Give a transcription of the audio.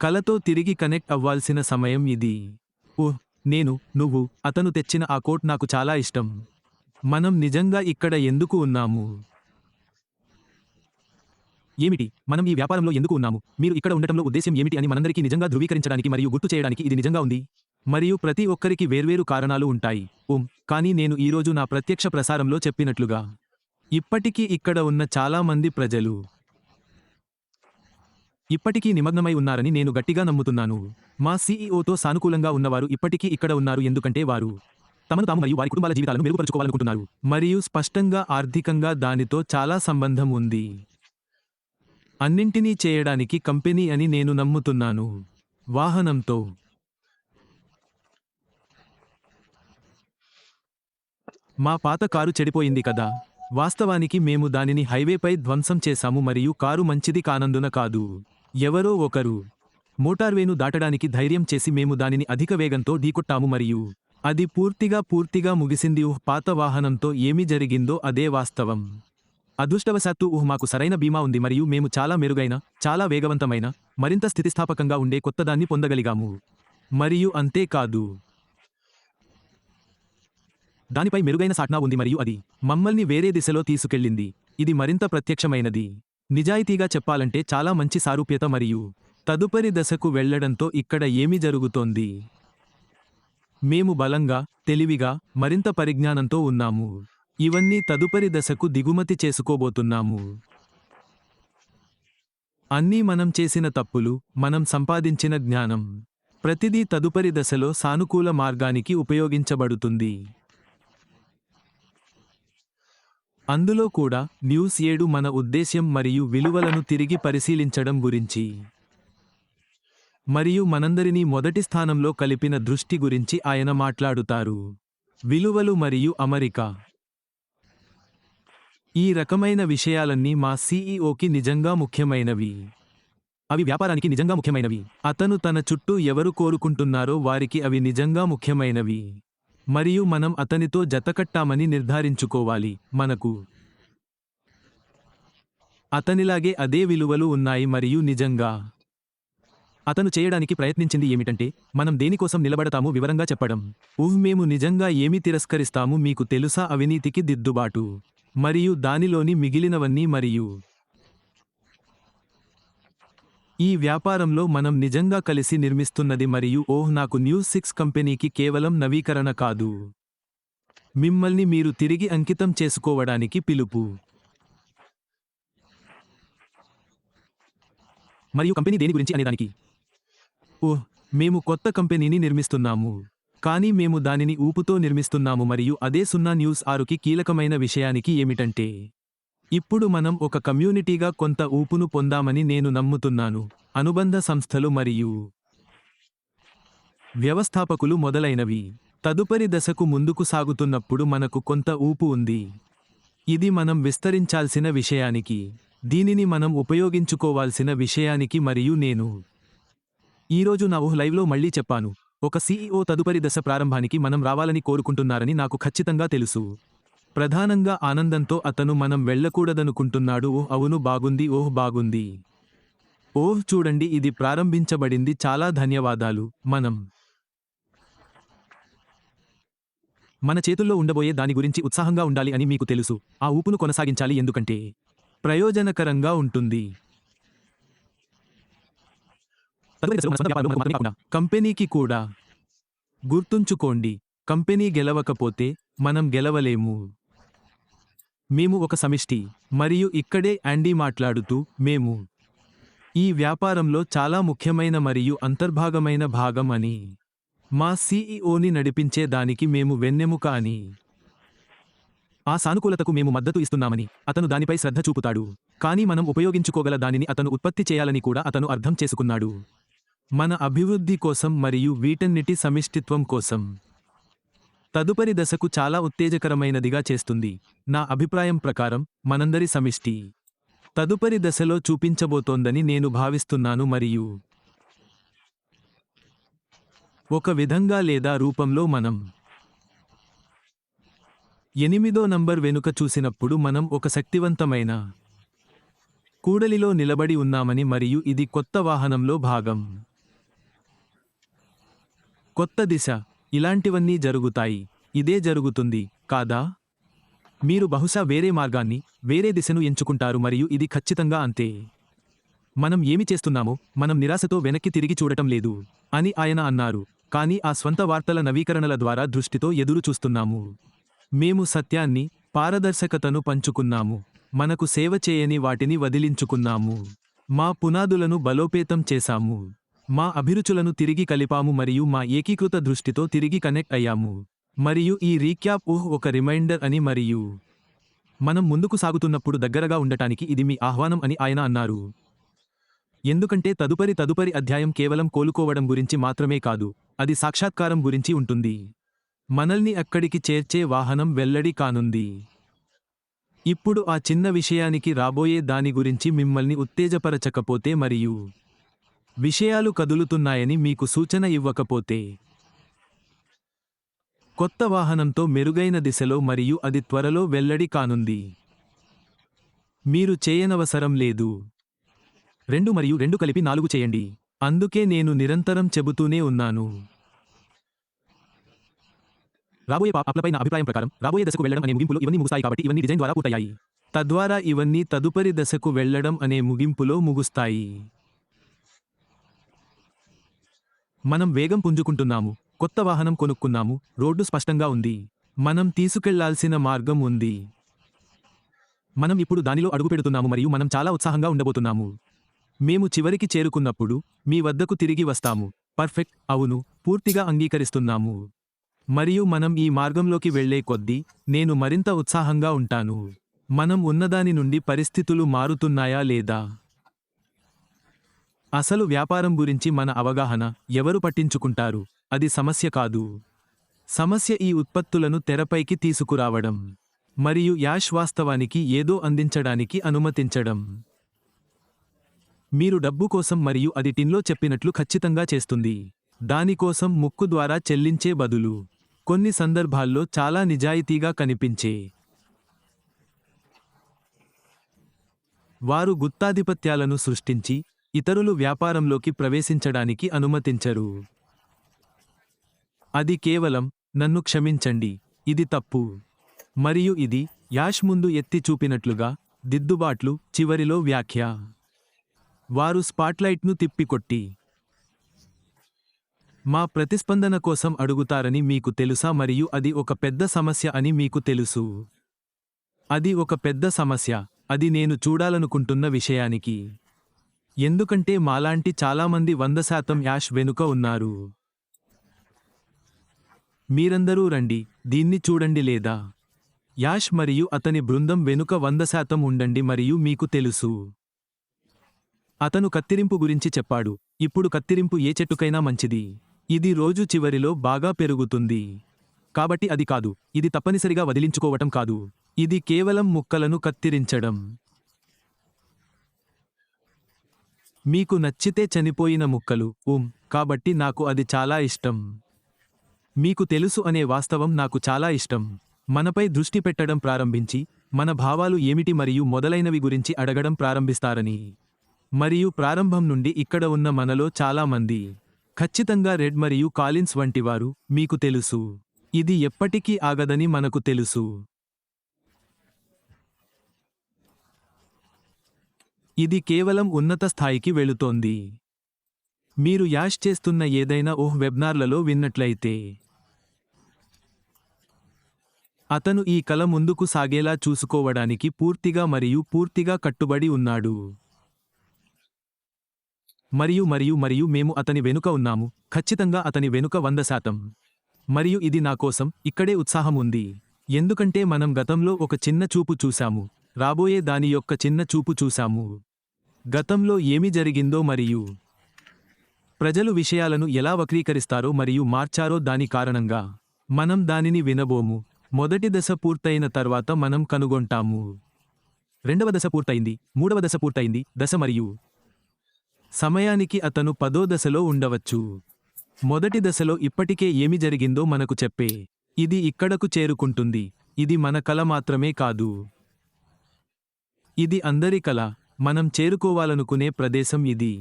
కలతో తిరిగి కనెక్ట్ అవ్వాల్సిన సమయం ఇది. ఓహ్! నేను, నువ్వు, అతను తెచ్చిన ఆ కోట్ నాకు చాలా ఇష్టం. మనం నిజంగా ఇక్కడ ఎందుకు ఉన్నాము? ఏమిటి? మనం ఈ వ్యాపారంలో ఎందుకు ఉన్నాము? మీరు ఇక్కడ ఉండటంలో ఉద్దేశ్యం ఏమిటి అని మనందరికీ నిజంగా ధృవీకరించడానికి మరియు గుర్తు చేయడానికి ఇది నిజంగా ఉంది. మరియు ప్రతి ఒక్కరికి వేర్వేరు కారణాలు ఉంటాయి. కానీ నేను ఈరోజు నా ప్రత్యక్ష ప్రసారంలో చెప్పినట్లుగా, ఇప్పటికీ ఇక్కడ ఉన్న చాలా మంది ప్రజలు ఇప్పటికీ నిమగ్నమై ఉన్నారని నేను గట్టిగా నమ్ముతున్నాను. మా సీఈఓతో సానుకూలంగా ఉన్నవారు ఇప్పటికీ ఇక్కడ ఉన్నారు ఎందుకంటే వారు తమను తాము మరియు వారి కుటుంబాల జీవితాలను మెరుగుపరుచుకోవాలనుకుంటున్నారు. మరియు స్పష్టంగా ఆర్థికంగా దానితో చాలా సంబంధం ఉంది. అన్నింటినీ చేయడానికి కంపెనీ అని నేను నమ్ముతున్నాను. వాహనంతో మా పాత కారు చెడిపోయింది కదా. వాస్తవానికి మేము దానిని హైవేపై ధ్వంసం చేశాము మరియు కారు మంచిది కానందున కాదు. ఎవరో ఒకరు మోటార్వేను దాటడానికి ధైర్యం చేసి మేము దానిని అధిక వేగంతో ఢీకొట్టాము మరియు అది పూర్తిగా ముగిసింది. పాత వాహనంతో ఏమి జరిగిందో అదే వాస్తవం. అదృష్టవశాత్తు మాకు సరైన బీమా ఉంది మరియు మేము చాలా మెరుగైన, చాలా వేగవంతమైన, మరింత స్థితిస్థాపకంగా ఉండే కొత్తదాన్ని పొందగలిగాము. మరియు అంతేకాదు, దానిపై మెరుగైన సాట్నా ఉంది మరియు అది మమ్మల్ని వేరే దిశలో తీసుకెళ్ళింది. ఇది మరింత ప్రత్యక్షమైనది. నిజాయితీగా చెప్పాలంటే చాలా మంచి సారూప్యత మరియు తదుపరి దశకు వెళ్లడంతో ఇక్కడ ఏమి జరుగుతోంది? మేము బలంగా, తెలివిగా, మరింత పరిజ్ఞానంతో ఉన్నాము. ఇవన్నీ తదుపరి దశకు దిగుమతి చేసుకోబోతున్నాము. అన్నీ మనం చేసిన తప్పులు, మనం సంపాదించిన జ్ఞానం, ప్రతిదీ తదుపరి దశలో సానుకూల మార్గానికి ఉపయోగించబడుతుంది. అందులో కూడా న్యూస్ 7 మన ఉద్దేశ్యం మరియు విలువలను తిరిగి పరిశీలించడం గురించి, మరియు మనందరినీ మొదటి స్థానంలో కలిపిన దృష్టి గురించి ఆయన మాట్లాడుతారు. విలువలు మరియు అమరిక. ఈ రకమైన విషయాలన్నీ మా సీఈఓకి నిజంగా ముఖ్యమైనవి. అవి వ్యాపారానికి నిజంగా ముఖ్యమైనవి. అతను తన చుట్టూ ఎవరు కోరుకుంటున్నారో వారికి అవి నిజంగా ముఖ్యమైనవి. మరియు మనం అతనితో జతకట్టామని నిర్ధారించుకోవాలి. మనకు అతనిలాగే అదే విలువలు ఉన్నాయి మరియు నిజంగా అతను చేయడానికి ప్రయత్నించింది ఏమిటంటే, మనం దేనికోసం నిలబడతాము వివరంగా చెప్పడం. మేము నిజంగా ఏమి తిరస్కరిస్తాము మీకు తెలుసా? అవినీతికి దిద్దుబాటు మరియు దానిలోని మిగిలినవన్నీ. మరియు ఈ వ్యాపారంలో మనం నిజంగా కలిసి నిర్మిస్తున్నది. మరియు నాకు న్యూస్ 6 కంపెనీకి కేవలం నవీకరణ కాదు, మిమ్మల్ని మీరు తిరిగి అంకితం చేసుకోవడానికి పిలుపు. మరియు కంపెనీ దేని గురించి అనేదానికి, మేము కొత్త కంపెనీని నిర్మిస్తున్నాము, కానీ మేము దానిని ఊపుతో నిర్మిస్తున్నాము. మరియు అదే 0 న్యూస్ 6కి కీలకమైన విషయానికి ఏమిటంటే, ఇప్పుడు మనం ఒక కమ్యూనిటీగా కొంత ఊపును పొందామని నేను నమ్ముతున్నాను. అనుబంధ సంస్థలు మరియు వ్యవస్థాపకులు మొదలైనవి. తదుపరి దశకు ముందుకు సాగుతున్నప్పుడు మనకు కొంత ఊపు ఉంది. ఇది మనం విస్తరించాల్సిన విషయానికి, దీనిని మనం ఉపయోగించుకోవాల్సిన విషయానికి. మరియు నేను ఈరోజు నా లైవ్లో మళ్ళీ చెప్పాను, ఒక సీఈఓ తదుపరి దశ ప్రారంభానికి మనం రావాలని కోరుకుంటున్నారని నాకు ఖచ్చితంగా తెలుసు. ప్రధానంగా ఆనందంతో అతను మనం వెళ్ళకూడదనుకుంటున్నాడు. అవును, బాగుంది. బాగుంది. చూడండి, ఇది ప్రారంభించబడింది. చాలా ధన్యవాదాలు. మనం మన చేతుల్లో ఉండబోయే దాని గురించి ఉత్సాహంగా ఉండాలి అని మీకు తెలుసు. ఆ ఊపును కొనసాగించాలి ఎందుకంటే ప్రయోజనకరంగా ఉంటుంది. కంపెనీకి కూడా. గుర్తుంచుకోండి, కంపెనీ గెలవకపోతే మనం గెలవలేము. మేము ఒక సమిష్టి. మరియు ఇక్కడే యాండీ మాట్లాడుతూ, మేము ఈ వ్యాపారంలో చాలా ముఖ్యమైన మరియు అంతర్భాగమైన భాగం అని, మా సీఈఓని నడిపించే దానికి మేము వెన్నెముక అని, ఆ సానుకూలతకు మేము మద్దతు ఇస్తున్నామని అతను దానిపై శ్రద్ధ చూపుతాడు. కానీ మనం ఉపయోగించుకోగల దానిని అతను ఉత్పత్తి చేయాలని కూడా అతను అర్థం చేసుకున్నాడు. మన అభివృద్ధి కోసం మరియు వీటన్నిటి సమిష్టిత్వం కోసం. తదుపరి దశకు చాలా ఉత్తేజకరమైనదిగా చేస్తుంది. నా అభిప్రాయం ప్రకారం మనందరి సమిష్టి తదుపరి దశలో చూపించబోతోందని నేను భావిస్తున్నాను. మరియు ఒక విధంగా లేదా రూపంలో మనం 8వ నంబర్ వెనుక చూసినప్పుడు మనం ఒక శక్తివంతమైన కూడలిలో నిలబడి ఉన్నామని మరియు ఇది కొత్త వాహనంలో భాగం. కొత్త దిశ. ఇలాంటివన్నీ జరుగుతాయి. ఇదే జరుగుతుంది, కాదా? మీరు బహుశా వేరే మార్గాన్ని, వేరే దిశను ఎంచుకుంటారు మరియు ఇది ఖచ్చితంగా అంతే. మనం ఏమి చేస్తున్నామో మనం నిరాశతో వెనక్కి తిరిగి చూడటం లేదు అని ఆయన అన్నారు. కానీ ఆ స్వంత వార్తల నవీకరణల ద్వారా దృష్టితో ఎదురు చూస్తున్నాము. మేము సత్యాన్ని, పారదర్శకతను పంచుకున్నాము. మనకు సేవ చేయని వాటిని వదిలించుకున్నాము. మా పునాదులను బలోపేతం చేశాము. మా అభిరుచులను తిరిగి కలిపాము మరియు మా ఏకీకృత దృష్టితో తిరిగి కనెక్ట్ అయ్యాము. మరియు ఈ రీక్యాప్ ఒక రిమైండర్ అని మరియు మనం ముందుకు సాగుతున్నప్పుడు దగ్గరగా ఉండటానికి ఇది మీ ఆహ్వానం అని ఆయన అన్నారు. ఎందుకంటే తదుపరి అధ్యాయం కేవలం కోలుకోవడం గురించి మాత్రమే కాదు, అది సాక్షాత్కారం గురించి ఉంటుంది. మనల్ని అక్కడికి చేర్చే వాహనం వెల్లడి కానుంది. ఇప్పుడు ఆ చిన్న విషయానికి రాబోయే దాని గురించి మిమ్మల్ని ఉత్తేజపరచకపోతే మరియు విషయాలు కదులుతున్నాయని మీకు సూచన ఇవ్వకపోతే, కొత్త వాహనంతో మెరుగైన దిశలో మరియు అది త్వరలో వెల్లడి కానుంది. మీరు చేయనవసరం లేదు. 2 మరియు 2 కలిపి 4 చేయండి. అందుకే నేను నిరంతరం చెబుతూనే ఉన్నాను. రాబోయే పాప్లపై నా అభిప్రాయం ప్రకారం రాబోయే దశకు వెళ్లడం అనే ముగింపులో ఇవన్నీ ముగుస్తాయి కాబట్టి ఇవన్నీ డిజైన్ ద్వారా పూర్తయ్యాయి. తద్వారా ఇవన్నీ తదుపరి దశకు వెళ్లడం అనే ముగింపులో ముగుస్తాయి. మనం వేగం పుంజుకుంటున్నాము. కొత్త వాహనం కొనుక్కున్నాము. రోడ్డు స్పష్టంగా ఉంది. మనం తీసుకెళ్లాల్సిన మార్గం ఉంది. మనం ఇప్పుడు దానిలో అడుగుపెడుతున్నాము మరియు మనం చాలా ఉత్సాహంగా ఉండబోతున్నాము. మేము చివరికి చేరుకున్నప్పుడు మీ వద్దకు తిరిగి వస్తాము. పర్ఫెక్ట్, అవును, పూర్తిగా అంగీకరిస్తున్నాము. మరియు మనం ఈ మార్గంలోకి వెళ్లే కొద్దీ నేను మరింత ఉత్సాహంగా ఉంటాను. మనం ఉన్నదాని నుండి పరిస్థితులు మారుతున్నాయా లేదా? అసలు వ్యాపారం గురించి మన అవగాహన ఎవరు పట్టించుకుంటారు? అది సమస్య కాదు. సమస్య ఈ ఉత్పత్తులను తెరపైకి తీసుకురావడం మరియు యాష్ వాస్తవానికి ఏదో అందించడానికి అనుమతించడం. మీరు డబ్బు కోసం మరియు అది టిన్లో చెప్పినట్లు ఖచ్చితంగా చేస్తుంది. దానికోసం ముక్కు ద్వారా చెల్లించే బదులు కొన్ని సందర్భాల్లో చాలా నిజాయితీగా కనిపించే. వారు గుత్తాధిపత్యాలను సృష్టించి ఇతరులు వ్యాపారంలోకి ప్రవేశించడానికి అనుమతించరు. అది కేవలం నన్ను క్షమించండి, ఇది తప్పు. మరియు ఇది యాష్ ముందు ఎత్తి చూపినట్లుగా దిద్దుబాట్లు చివరిలో వ్యాఖ్య. వారు స్పాట్లైట్ను తిప్పికొట్టి మా ప్రతిస్పందన కోసం అడుగుతారని మీకు తెలుసా మరియు అది ఒక పెద్ద సమస్య అని మీకు తెలుసు. అది ఒక పెద్ద సమస్య. అది నేను చూడాలనుకుంటున్న విషయానికి. ఎందుకంటే మాలాంటి చాలామంది 100% యాష్ వెనుక ఉన్నారు. మీరందరూ రండి, దీన్ని చూడండి లేదా యాష్ మరియు అతని బృందం వెనుక 100% ఉండండి మరియు మీకు తెలుసు. అతను కత్తిరింపు గురించి చెప్పాడు. ఇప్పుడు కత్తిరింపు ఏ చెట్టుకైనా మంచిది. ఇది రోజు చివరిలో బాగా పెరుగుతుంది. కాబట్టి అది కాదు. ఇది తప్పనిసరిగా వదిలించుకోవటం కాదు. ఇది కేవలం ముక్కలను కత్తిరించడం. మీకు నచ్చితే చనిపోయిన ముక్కలు. కాబట్టి నాకు అది చాలా ఇష్టం. మీకు తెలుసు అనే వాస్తవం నాకు చాలా ఇష్టం. మనపై దృష్టి పెట్టడం ప్రారంభించి, మన భావాలు ఏమిటి మరియు మొదలైనవి గురించి అడగడం ప్రారంభిస్తారని. మరియు ప్రారంభం నుండి ఇక్కడ ఉన్న మనలో చాలామంది ఖచ్చితంగా రెడ్ మరియు కాలిన్స్ వంటివారు, మీకు తెలుసు. ఇది ఎప్పటికీ ఆగదని మనకు తెలుసు. ఇది కేవలం ఉన్నత స్థాయికి వెళుతోంది. మీరు యాష్ చేస్తున్న ఏదైనా వెబ్నార్లలో విన్నట్లయితే, అతను ఈ కల ముందుకు సాగేలా చూసుకోవడానికి పూర్తిగా మరియు పూర్తిగా కట్టుబడి ఉన్నాడు. మరియు మేము అతని వెనుక ఉన్నాము, ఖచ్చితంగా అతని వెనుక 100%. మరియు ఇది నా కోసం, ఇక్కడే ఉత్సాహం ఉంది. ఎందుకంటే మనం గతంలో ఒక చిన్న చూపు చూశాము, రాబోయే దాని యొక్క చిన్న చూపు చూశాము. గతంలో ఏమి జరిగిందో మరియు ప్రజలు విషయాలను ఎలా వక్రీకరిస్తారో మరియు మార్చారో దాని కారణంగా మనం దానిని వినబోము. మొదటి దశ పూర్తయిన తర్వాత మనం కనుగొంటాము. రెండవ దశ పూర్తయింది, మూడవ దశ పూర్తయింది, దశ మరియు సమయానికి అతను 10వ దశలో ఉండవచ్చు. మొదటి దశలో ఇప్పటికే ఏమి జరిగిందో మనకు చెప్పే. ఇది ఇక్కడకు చేరుకుంటుంది. ఇది మన కల మాత్రమే కాదు. ఇది అందరి కల. మనం చేరుకోవాలనుకునే ప్రదేశం ఇది.